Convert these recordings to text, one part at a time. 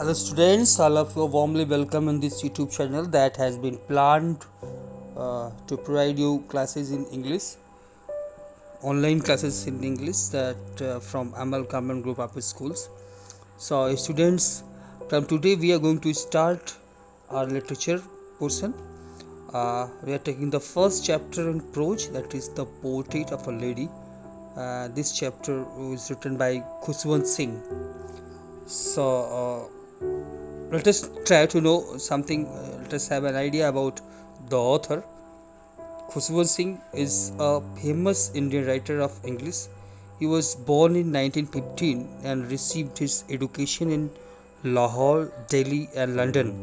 Hello students, all of you are warmly welcome in this YouTube channel that has been planned to provide you classes in English, online classes in English that from Amal Common Group of Schools. So students, from today we are going to start our literature portion. We are taking the first chapter in prose, that is the portrait of a lady. This chapter was written by Khushwant Singh. So let us try to know something. Let us have an idea about the author. Khushwant Singh is a famous Indian writer of English. He was born in 1915 and received his education in Lahore, Delhi, and London.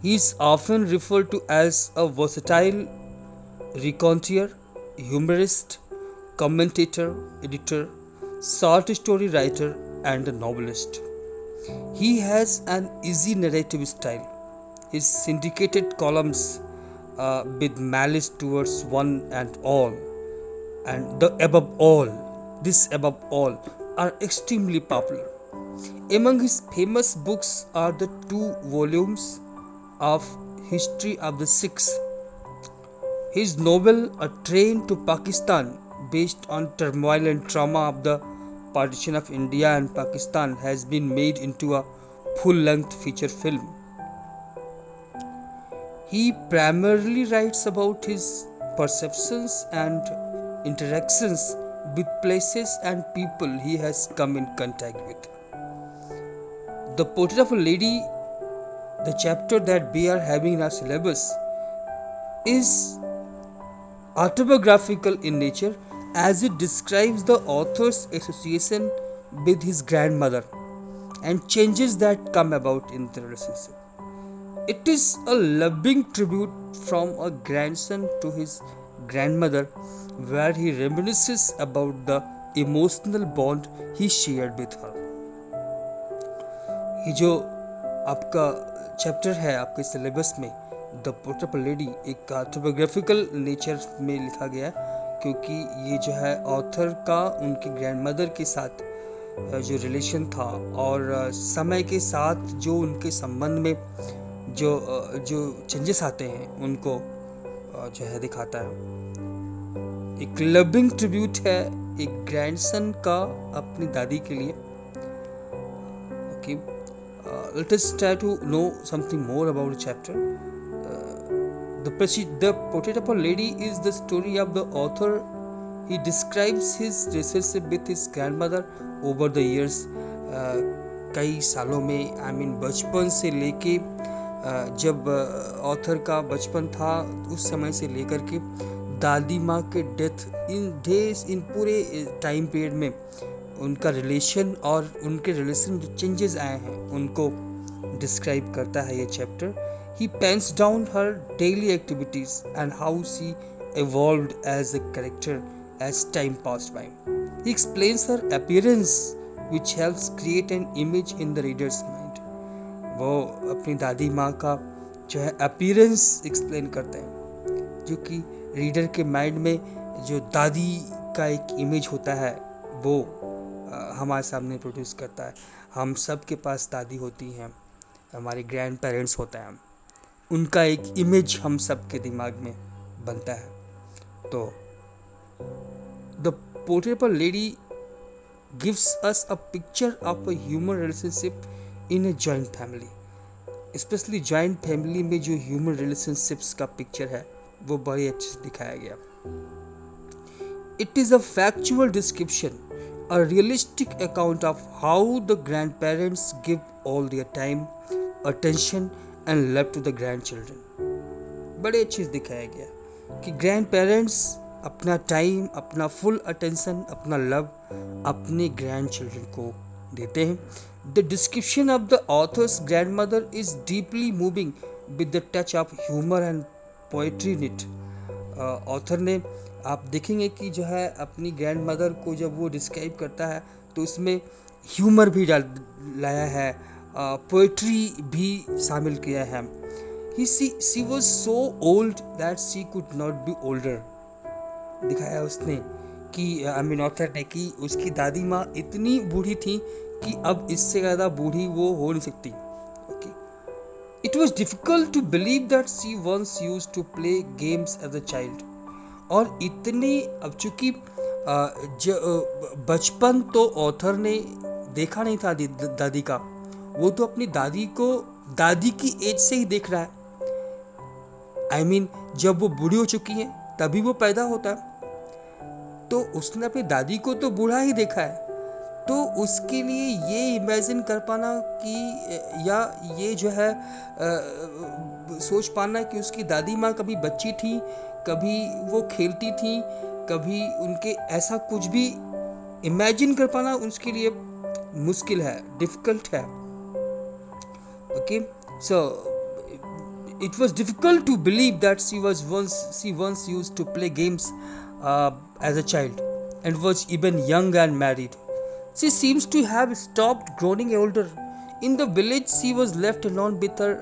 He is often referred to as a versatile raconteur, humorist, commentator, editor, short story writer, and a novelist. He has an easy narrative style. His syndicated columns with malice towards one and all, and this above all, are extremely popular. Among his famous books are the two volumes of History of the Sikhs. His novel A Train to Pakistan, based on turmoil and trauma of the partition of India and Pakistan, has been made into a full-length feature film. He primarily writes about his perceptions and interactions with places and people he has come in contact with. The Portrait of a Lady, the chapter that we are having in our syllabus, is autobiographical in nature as it describes the author's association with his grandmother and changes that come about in the relationship. It is a loving tribute from a grandson to his grandmother, where he reminisces about the emotional bond he shared with her. ये जो आपका chapter है आपके syllabus में, the portrait of a lady, एक autobiographical nature में लिखा गया क्योंकि ये जो है ऑथर का उनकी ग्रैंडमदर के साथ जो रिलेशन था और समय के साथ जो उनके संबंध में जो चेंजेस आते हैं उनको जो है दिखाता है. एक लविंग ट्रिब्यूट है एक ग्रैंडसन का अपनी दादी के लिए. Okay, let us try to know something more about the chapter. The Portrait of a Lady is the story of the author. He describes his relationship with his grandmother over the years. कई सालों में बचपन से लेके जब author का बचपन था उस समय से लेकर के दादी माँ के डेथ इन पूरे टाइम पीरियड में उनका रिलेशन और उनके रिलेशन जो चेंजेस आए हैं उनको डिस्क्राइब करता है ये chapter. He pens down her daily activities and how she evolved as a character as time passed by. He explains her appearance which helps create an image in the reader's mind. वो अपनी दादी माँ का जो है appearance explain करते हैं जो कि रीडर के माइंड में जो दादी का एक इमेज होता है वो हमारे सामने प्रोड्यूस करता है. हम सब के पास दादी होती हैं, हमारे ग्रैंड पेरेंट्स होते हैं, उनका एक इमेज हम सब के दिमाग में बनता है. तो the portrait of a lady gives us a picture of a human relationship in a joint family. Especially joint family में जो human relationships का picture है वो बड़ी अच्छे से दिखाया गया. It is a factual description, a realistic account of how the grandparents give all their time, attention and love to the grandchildren. बड़े अच्छे से दिखाया गया कि grandparents अपना टाइम, अपना फुल अटेंशन, अपना लव अपने ग्रैंड चिल्ड्रन को देते हैं. The description of the author's grand mother is deeply moving with the touch of humour and poetry in it. Author ने आप देखेंगे कि जो है अपनी ग्रैंड मदर को जब वो डिस्क्राइब करता है तो उसमें ह्यूमर भी लाया है, पोएट्री भी शामिल किया है. She was so old that she could not be older. दिखाया उसने कि ऑथर ने कि उसकी दादी माँ इतनी बूढ़ी थी कि अब इससे ज़्यादा बूढ़ी वो हो नहीं सकती. Okay. It was difficult to believe that she once used to play games as a child. और इतने अब चूंकि बचपन तो ऑथर ने देखा नहीं था दादी का, वो तो अपनी दादी को दादी की एज से ही देख रहा है. I mean, जब वो बूढ़ी हो चुकी है तभी वो पैदा होता है, तो उसने अपनी दादी को तो बूढ़ा ही देखा है. तो उसके लिए ये इमेजिन कर पाना कि या ये जो है सोच पाना कि उसकी दादी माँ कभी बच्ची थी, कभी वो खेलती थी, कभी उनके ऐसा कुछ भी इमेजिन कर पाना उसके लिए मुश्किल है, डिफिकल्ट है. Okay. So it was difficult to believe that she once used to play games as a child and was even young and married. She seems to have stopped growing older. In the village, she was left alone with her.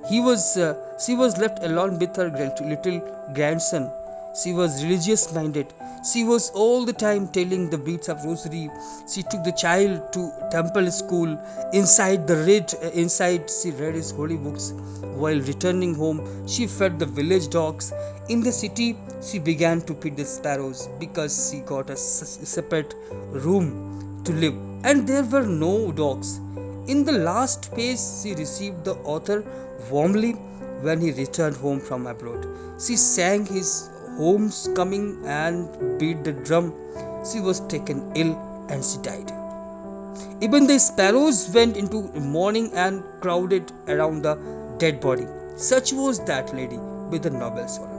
She was left alone with her little grandson. She was religious-minded. She was all the time telling the beads of rosary. She took the child to temple school. Inside she read his holy books. While returning home, she fed the village dogs. In the city, she began to feed the sparrows because she got a separate room to live, and there were no dogs. In the last page, she received the author warmly when he returned home from abroad. She sang his homecoming and beat the drum. She was taken ill and she died. Even the sparrows went into mourning and crowded around the dead body. Such was that lady with the noble soul.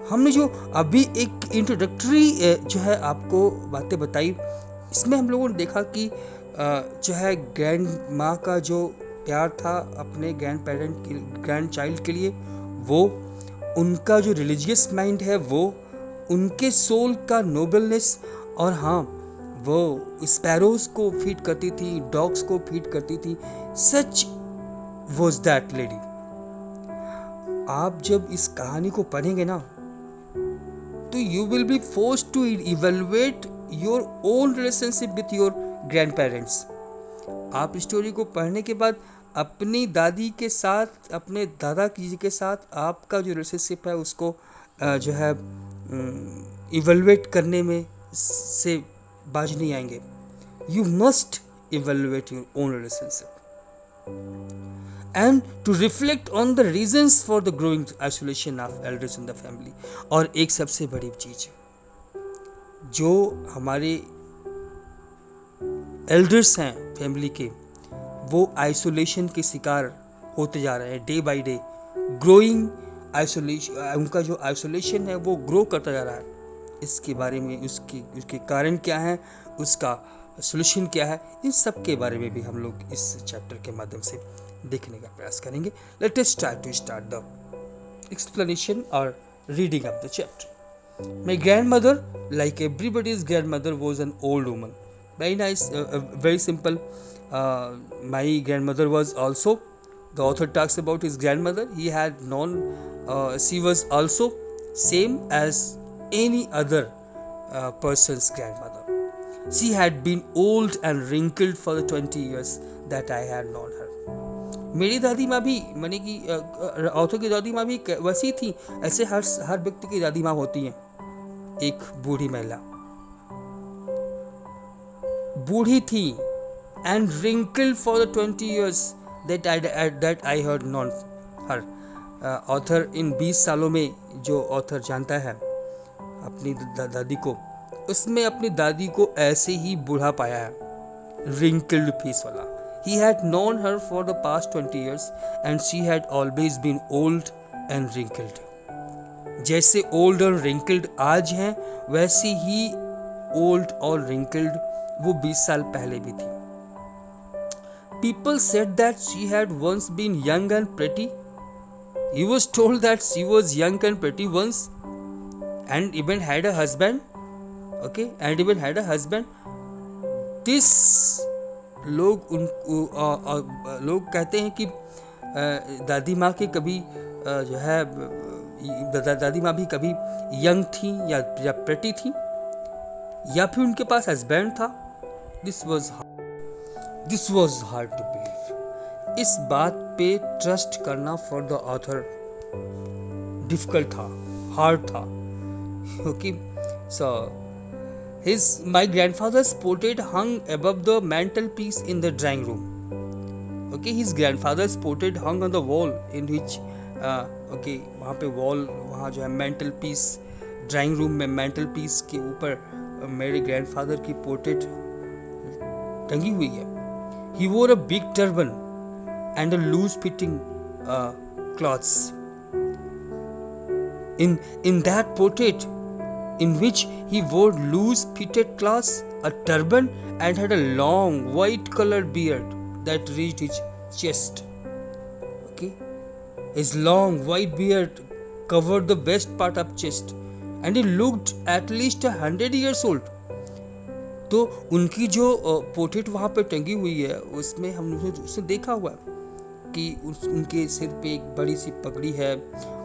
हमने जो अभी एक introductory जो है आपको बातें बताई, इसमें हम लोगों ने देखा कि जो है ग्रैंड माँ का जो प्यार था अपने ग्रैंड चाइल्ड के लिए, वो उनका जो रिलीजियस माइंड है, वो उनके सोल का नोबलनेस, और हाँ वो स्पैरोज को फीड करती थी, डॉग्स को फीड करती थी. Such was that lady. आप जब इस कहानी को पढ़ेंगे ना, तो you will be forced to evaluate your own relationship with your grandparents. आप स्टोरी को पढ़ने के बाद अपनी दादी के साथ, अपने दादा जी के साथ आपका जो रिलेशनशिप है उसको जो है इवेलुएट करने में से बाज नहीं आएंगे. You must evaluate your own relationship and to reflect on the reasons for the growing isolation of elders in the family. और एक सबसे बड़ी चीज जो हमारे एल्डर्स हैं फैमिली के, वो आइसोलेशन के शिकार होते जा रहे हैं day by day. Growing isolation, उनका जो आइसोलेशन है वो ग्रो करता जा रहा है. इसके बारे में उसके कारण क्या है, उसका सोल्यूशन क्या है, इन सब के बारे में भी हम लोग इस चैप्टर के माध्यम से देखने का प्रयास करेंगे. Let us try to start the explanation और reading of the chapter. My grandmother, like everybody's grandmother, was an old woman. Very nice, very simple. My grandmother was also, the author talks about his grandmother. He had known, she was also same as any other person's grandmother. She had been old and wrinkled for the 20 years that I had known her. मेरी दादी माँ भी, माने कि औरतों की दादी माँ भी वैसी थी, ऐसे हर व्यक्ति की दादी माँ होती हैं. एक बूढ़ी महिला बूढ़ी थी, and wrinkled for the 20 years that I had known her. Author इन 20 सालों में जो ऑथर जानता है अपनी दादी को, उसमें अपनी दादी को ऐसे ही बूढ़ा पाया है, wrinkled face वाला. He had known her for the past 20 years and she had always been old and wrinkled. जैसे old और wrinkled आज हैं, वैसे ही old और wrinkled वो 20 साल पहले भी थी. People said that she had once been young and pretty. He was told that she was young and pretty once and even had a husband. Okay, and even had a husband. This लोग कहते हैं कि दादी माँ के कभी जो है दादी माँ भी कभी यंग थी या प्रेटी थी, या फिर उनके पास हस्बैंड था, this was hard to believe. इस बात पे ट्रस्ट करना फॉर द ऑथर डिफिकल्ट था, हार्ड था. Okay, so my grandfather's portrait hung above the mantelpiece in the drawing room. Okay, his grandfather's portrait hung on the wall in which वहाँ पे wall, वहाँ जो है मेंटल पीस, ड्राइंग रूम में mental peace के ऊपर मेरे ग्रैंडफादर की पोर्ट्रेट टंगी हुई है. He wore a big turban and a loose fitting clothes. In that portrait, in which he wore loose fitted clothes, a turban, and had a long white colored beard that reached his chest. Okay, his long white beard covered the best part of chest, and he looked at least 100 years old. तो उनकी जो portrait वहाँ पे टंगी हुई है, उसमें हमने उसे देखा हुआ कि उनके सिर पे एक बड़ी सी पगड़ी है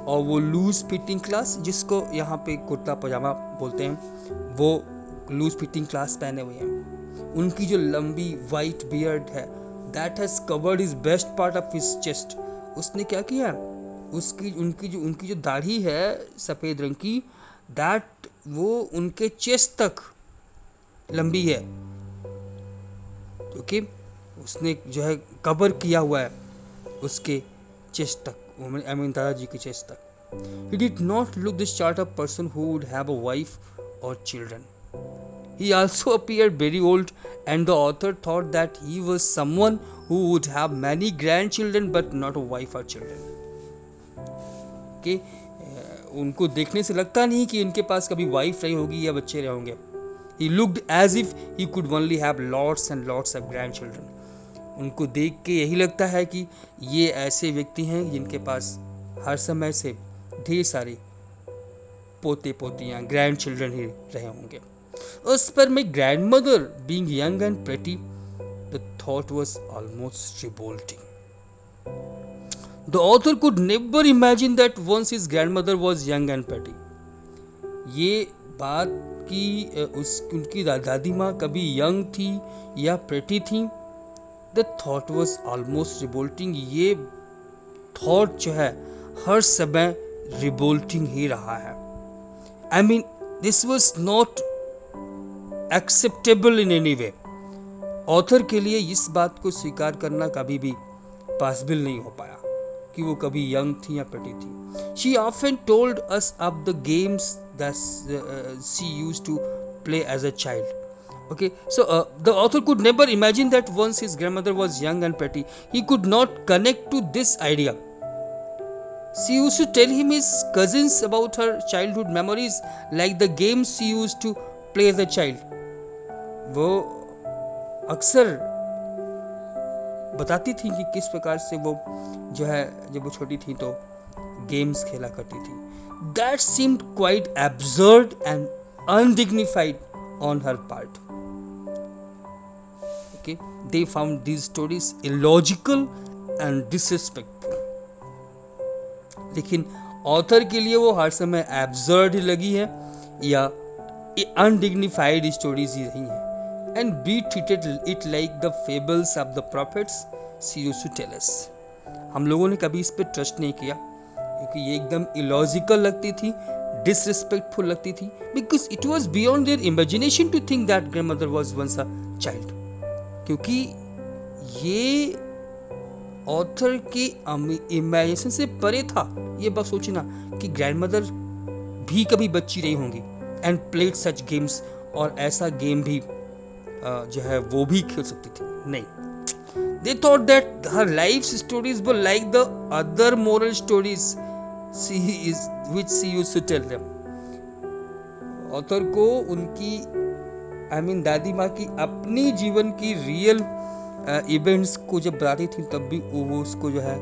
और वो लूज फिटिंग क्लास, जिसको यहाँ पे कुर्ता पजामा बोलते हैं, वो लूज फिटिंग क्लास पहने हुए हैं. उनकी जो लंबी वाइट बियर्ड है, that has covered his best part of his chest. उसने क्या किया, उनकी जो दाढ़ी है सफ़ेद रंग की, दैट वो उनके चेस्ट तक लंबी है. ओके, उसने जो है कवर किया हुआ है उसके चेस्ट तक, I mean दादाजी की चेस्ट तक. He did not look the sort of person who would have a wife or children. He also appeared very old, and the author thought that he was someone who would have many grandchildren but not a wife or children. Okay, उनको देखने से लगता नहीं कि इनके पास कभी wife रही होगी या बच्चे रहे होंगे. He looked as if he could only have lots and lots of grandchildren. उनको देख के यही लगता है कि ये ऐसे व्यक्ति हैं जिनके पास हर समय से ढेर सारे पोते पोतियाँ, ग्रैंड चिल्ड्रन ही रहे होंगे. उस पर my grandmother being young and pretty, the thought was almost revolting. The author could never imagine that once his grandmother was young and pretty. ये बात कि उनकी दादी माँ कभी यंग थी या प्रेटी थी. The thought was almost revolting. ये थॉट जो है हर समय रिवोल्टिंग ही रहा है. I mean, this was not acceptable in any way. Author के लिए इस बात को स्वीकार करना कभी भी पॉसिबल नहीं हो पाया कि वो कभी यंग थी या प्रेटी थी. She often told us of the games that she used to play as a child. Okay, so the author could never imagine that once his grandmother was young and pretty, he could not connect to this idea. She used to tell him his cousins about her childhood memories, like the games she used to play as a child. वो अक्सर बताती थी कि किस प्रकार से वो जो है जब वो छोटी थी तो गेम्स खेला करती थी. That seemed quite absurd and undignified on her part. Okay, they found these stories illogical and disrespectful. लेकिन ऑथर के लिए वो हर समय एब्सर्ड ही लगी है या अनडिग्निफाइड स्टोरीज ही रही हैं. And we treated it like the fables of the prophets she used to tell us. हम लोगों ने कभी इस पे ट्रस्ट नहीं किया क्योंकि ये एकदम इलॉजिकल लगती थी, डिसरिस्पेक्टफुल लगती थी, because it was beyond their imagination to think that grandmother was once a child. क्योंकि ये ऑथर के इमेजिनेशन से परे था ये बात सोचना कि ग्रैंडमदर भी कभी बच्ची रही होंगी एंड प्लेड सच गेम्स, और ऐसा गेम भी जो है वो भी खेल सकती थी. नहीं, they thought that her life's stories were like the other moral stories which she used to tell them. Author को उनकी दादी माँ की अपनी जीवन की रियल इवेंट्स को जब बताती थी तब भी वो उसको जो है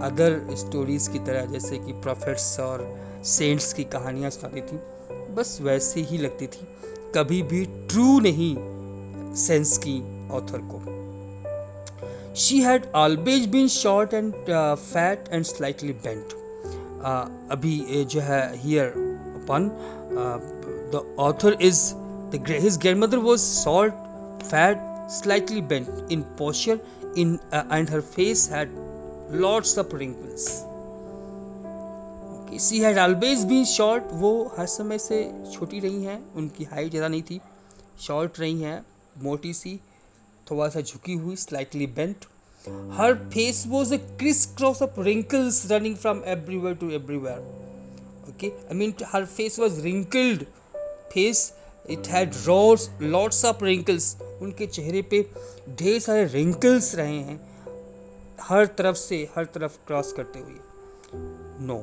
अदर स्टोरीज की तरह, जैसे कि प्रॉफिट्स और सेंट्स की कहानियाँ सुनाती थी, बस वैसे ही लगती थी, कभी भी ट्रू नहीं सेंस की ऑथर को. She had always been short and fat and slightly bent. अभी जो है here upon the author is his grandmother was short, fat slightly bent in posture, and her face had lots of wrinkles. Okay, she had always been short. वो हर समय से छोटी रही हैं, उनकी हाइट ज़्यादा नहीं थी, शॉर्ट रही हैं, मोटी सी, थोड़ा सा झुकी हुई, slightly bent. Her face was a crisscross of wrinkles running from everywhere to everywhere. Okay, I mean her face was wrinkled face. It had lots of wrinkles. उनके चेहरे पे ढेर सारे wrinkles रहे हैं, हर तरफ क्रॉस करते हुए. No,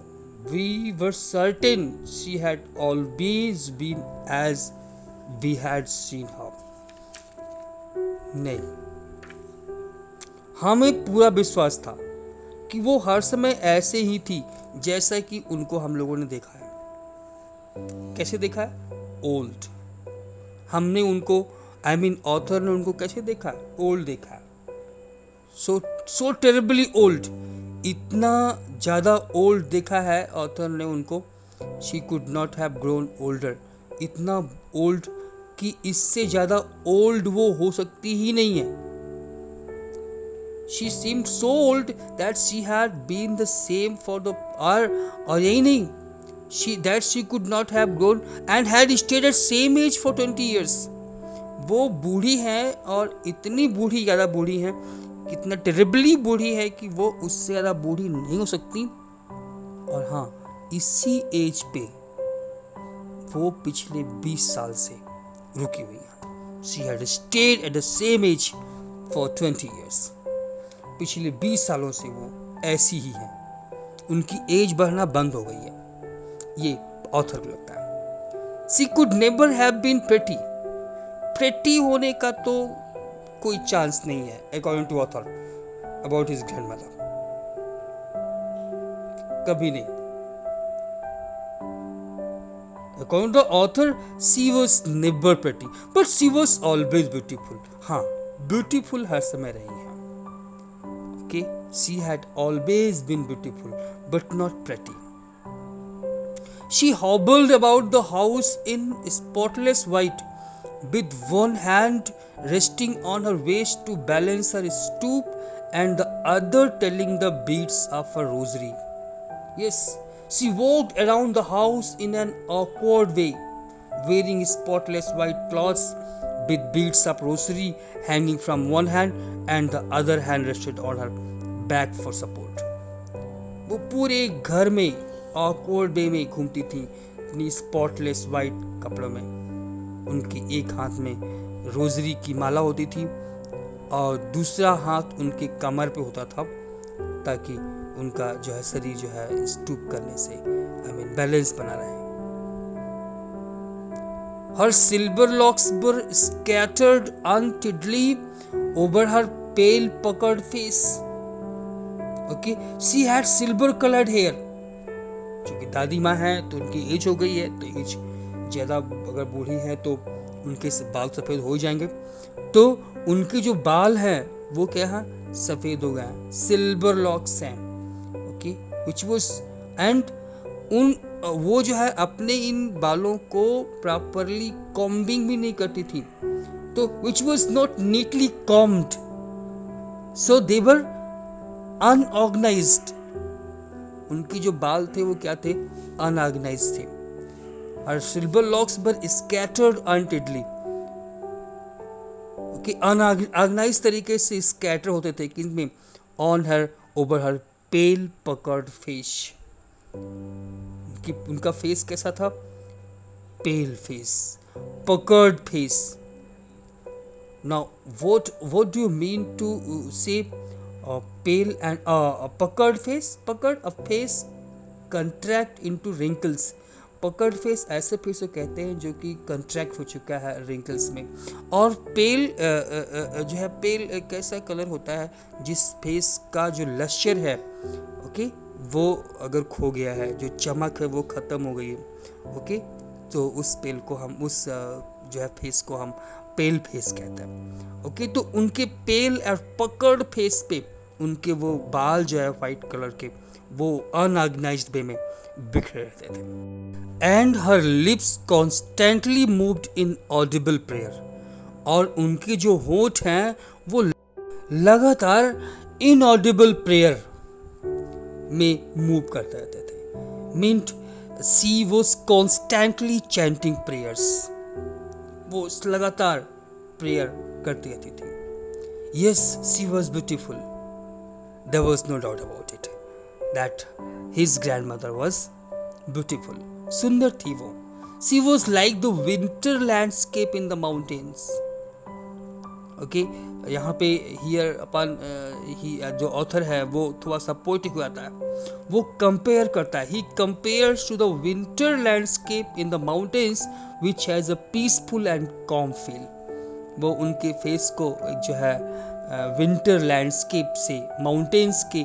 we were certain she had always been as we had seen her. नहीं, हमें पूरा विश्वास था कि वो हर समय ऐसे ही थी जैसा कि उनको हम लोगों ने देखा है. कैसे देखा है? ओल्ड. हमने उनको, ऑथर ने उनको कैसे देखा है? ओल्ड देखा है. सो टेरिबली ओल्ड. इतना ज़्यादा ओल्ड देखा है ऑथर ने उनको. She could not have grown older. इतना ओल्ड कि इससे ज़्यादा ओल्ड वो हो सकती ही नहीं है. She seemed so old that she had been the same for the और यही नहीं, she could not have grown and had stayed at same age for 20 years. वो बूढ़ी है और इतनी बूढ़ी, ज़्यादा बूढ़ी है, कितना टेरिबली बूढ़ी है कि वो उससे ज़्यादा बूढ़ी नहीं हो सकती. और हाँ, इसी एज पे वो पिछले 20 साल से रुकी हुई है. She had stayed at the same age for 20 years. पिछले 20 सालों से वो ऐसी ही है. उनकी एज बढ़ना बंद हो गई है, ये ऑथर को लगता है. She could never have been pretty. pretty होने का तो कोई चांस नहीं है, according to author about his grandmother. कभी नहीं. According to author, she was never pretty, but she was always beautiful. हाँ, beautiful हर समय रही है. Okay, she had always been beautiful, but not pretty. She hobbled about the house in spotless white, with one hand resting on her waist to balance her stoop and the other telling the beads of her rosary. Yes, she walked around the house in an awkward way, wearing spotless white clothes with beads of rosary hanging from one hand and the other hand rested on her back for support. वो पूरे घर में awkward way में घूमती थी अपनी spotless white कपड़ों में. उनके एक हाथ में रोजरी की माला होती थी और दूसरा हाथ उनके कमर पे होता था, ताकि उनका जो है शरीर जो है स्टूप करने से बैलेंस बना रहे. Her silver locks were scattered untidily over her pale puckered face. Okay, she had silver colored hair. चूंकि दादी माँ है तो उनकी एज हो गई है, तो एज ज़्यादा अगर बूढ़ी है तो उनके बाल सफ़ेद हो जाएंगे. तो उनके जो बाल हैं वो क्या है, सफ़ेद हो गए हैं, सिल्वर लॉक्स हैं. ओके, विच वॉज एंड उन वो जो है अपने इन बालों को प्रॉपरली कॉम्बिंग भी नहीं करती थी, तो which was not neatly combed, so they were unorganised. उनकी जो बाल थे वो क्या थे, अनऑर्गेनाइज्ड थे. और silver locks were scattered untidily. Okay, unorganised तरीके से स्कैटर होते थे किसमें, on her, over her pale puckered face. कि उनका फेस कैसा था, pale face, puckered face. Now what do you mean to say pale and puckered face? Puckered, a face contract into wrinkles. puckered face ऐसे face को कहते हैं जो कि कंट्रैक्ट हो चुका है wrinkles में. और पेल जो है, पेल कैसा कलर होता है जिस फेस का जो लश्यर है, ओके, वो अगर खो गया है, जो चमक है वो ख़त्म हो गई है. ओके, तो उस पेल को हम, उस जो है फेस को हम पेल फेस कहते हैं. ओके, तो उनके पेल और पकड़ फेस पे उनके वो बाल जो है वाइट कलर के, वो अनऑर्गेनाइज्ड वे में बिखरे रहते थे. And her lips constantly moved in Audible prayer. और उनके जो होंठ हैं वो लगातार इनऑडिबल प्रेयर में मूव करते रहते थे। Meant she was constantly chanting prayers, वो लगातार प्रेयर करती रहती थी। Yes, she was beautiful, there was no doubt about it that his grandmother was beautiful, सुंदर थी वो। She was like the winter landscape in the mountains. Okay, यहाँ पे हियर अपन जो ऑथर है वो थोड़ा सा पोएटिक हो जाता है, वो कंपेयर करता है, he compares to the winter landscape in the mountains which has a peaceful and calm feel. वो उनके फेस को जो है विंटर लैंडस्केप से, माउंटेन्स के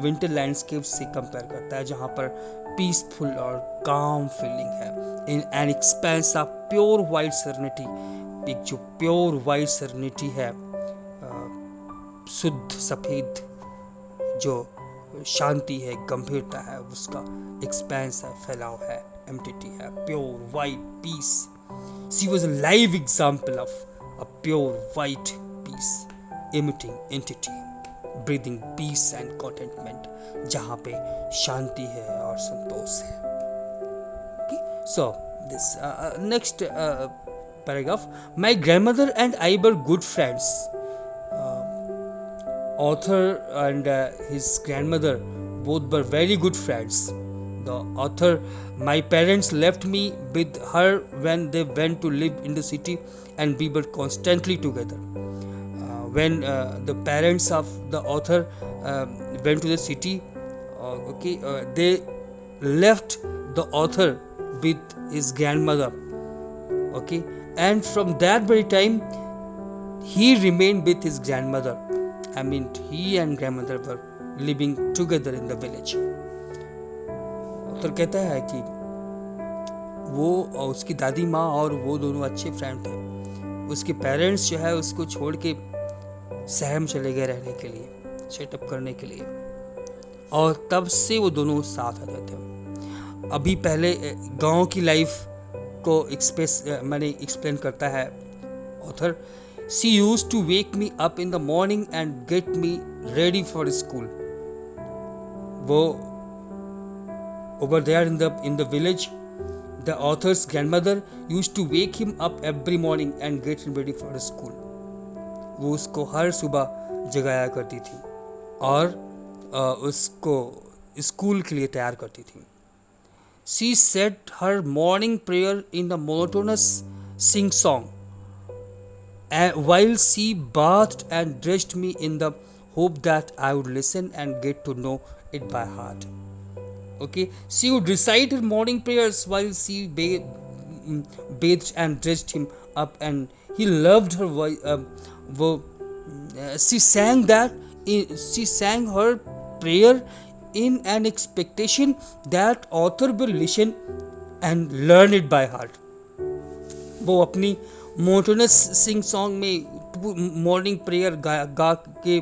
विंटर लैंडस्केप से कंपेयर करता है, जहाँ पर पीसफुल और काम फीलिंग है। In an expanse of pure white serenity, एक जो प्योर वाइट सेरेनिटी है, शुद्ध सफेद जो शांति है, गंभीरता है, उसका एक्सपेंस है, फैलाव है, एम्प्टी है, pure white peace. She was a live example of a pure white peace, emitting entity, breathing peace and contentment, जहाँ पे शांति है और संतोष है। Okay? So this next paragraph, my grandmother and I were good friends. Author and his grandmother both were very good friends. The author, my parents left me with her when they went to live in the city and we were constantly together. When the parents of the author went to the city, they left the author with his grandmother, okay, and from that very time he remained with his grandmother. I mean, he and grandmother were living together in the village. author कहता है कि वो और उसकी दादी माँ और वो दोनों अच्छे फ्रेंड थे। उसके पेरेंट्स जो है उसको छोड़ के शहर में चले गए रहने के लिए, सेटअप करने के लिए, और तब से वो दोनों साथ आ जाते हैं। अभी पहले गांव की लाइफ को एक्सप्लेन करता है author. She used to wake me up in the morning and get me ready for school. वो over there in the village, the author's grandmother used to wake him up every morning and get him ready for school. वो उसको हर सुबह जगाया करती थी और उसको school के लिए तैयार करती थी। She said her morning prayer in the monotonous sing song while she bathed and dressed me in the hope that I would listen and get to know it by heart. Okay, she would recite her morning prayers while she bathed and dressed him up, and he loved her voice. She sang her prayer in an expectation that author will listen and learn it by heart. वो अपनी monotonous sing song में morning prayer गा के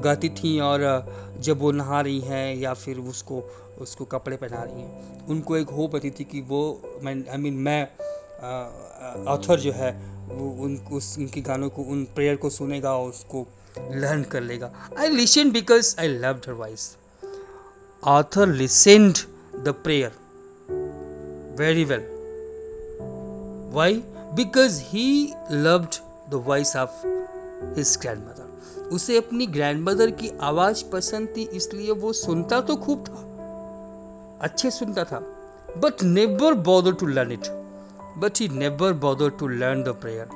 गाती थी, और जब वो नहा रही हैं या फिर उसको कपड़े पहना रही हैं, उनको एक होप होती थी कि वो मैं ऑथर जो है वो उनके गानों को, उन प्रेयर को सुनेगा और उसको लर्न कर लेगा। I listen because I loved her voice. Author listened the prayer very well. Why? Because he loved the voice of his grandmother. उसे अपनी ग्रैंडमदर की आवाज पसंद थी, इसलिए वो सुनता तो खूब था, अच्छे सुनता था, but never bother to learn it. But he never bother to learn the prayer.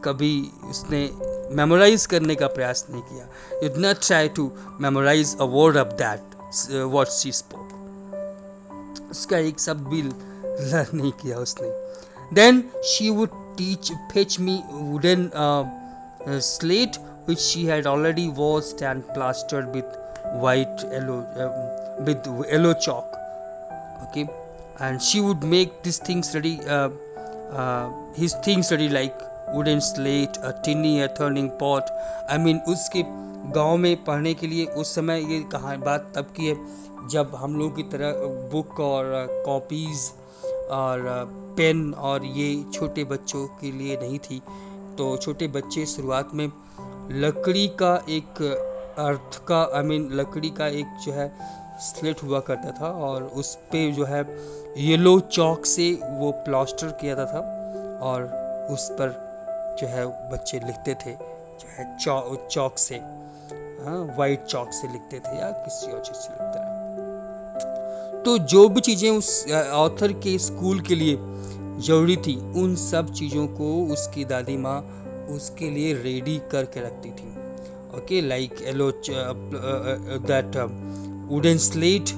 कभी उसने मेमोराइज करने का प्रयास नहीं किया। You did not try to memorise a word of that what she spoke. उसका एक शब्द भी लर्न नहीं किया उसने। Then she would fetch me wooden slate which she had already washed and plastered with yellow chalk. Okay, and she would make these things ready, his things ready, like wooden slate, a tinny, a turning pot. I mean, उसके गांव में पढ़ने के लिए उस समय ये बात तब की है जब हम लोगों की तरह बुक और कॉपीज और पेन और ये छोटे बच्चों के लिए नहीं थी। तो छोटे बच्चे शुरुआत में लकड़ी का एक लकड़ी का एक जो है स्लेट हुआ करता था, और उस पे जो है येलो चौक से वो प्लास्टर किया जाता था, और उस पर जो है बच्चे लिखते थे जो है चौक से, वाइट चौक से लिखते थे या किसी और चीज़ से लिखते थे। तो जो भी चीज़ें उस ऑथर के स्कूल के लिए ज़रूरी थी, उन सब चीज़ों को उसकी दादी माँ उसके लिए रेडी करके रखती थी। Okay, like yellow that wooden slate,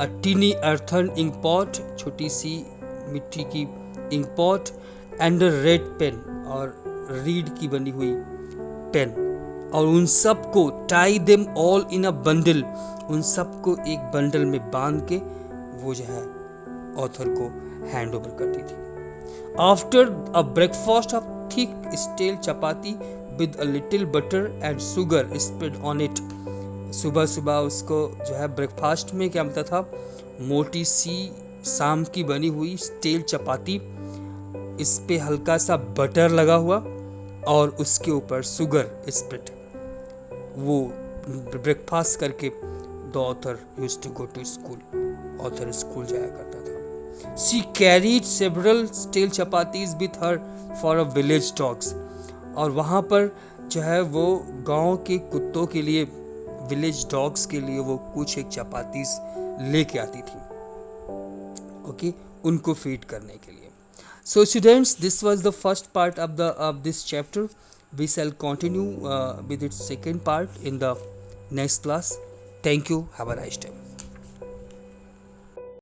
a tiny earthen ink pot, छोटी सी मिट्टी की ink pot, and a red pen, और रीड की बनी हुई पेन, और उन सब को tie them all in a bundle, उन सब को एक बंडल में बांध के वो जो है ऑथर को हैंड ओवर करती थी। After a breakfast of thick stale chapati with a little butter and sugar spread on it, सुबह सुबह उसको जो है ब्रेकफास्ट में क्या मिलता था, मोटी सी शाम की बनी हुई स्टेल चपाती, इस पे हल्का सा बटर लगा हुआ और उसके ऊपर शुगर स्प्रेड। वो ब्रेकफास्ट करके the author used to go to school, author school जाया करता था। She carried several stale chapatis with her for a village dogs, और वहाँ पर जो है वो गांव के कुत्तों के लिए, विलेज डॉग्स के लिए वो कुछ एक चपातीज लेके आती थी, ओके, उनको फीड करने के लिए। So students, this was the first part of this chapter. We shall continue with its second part in the next class. Thank you. Have a nice day.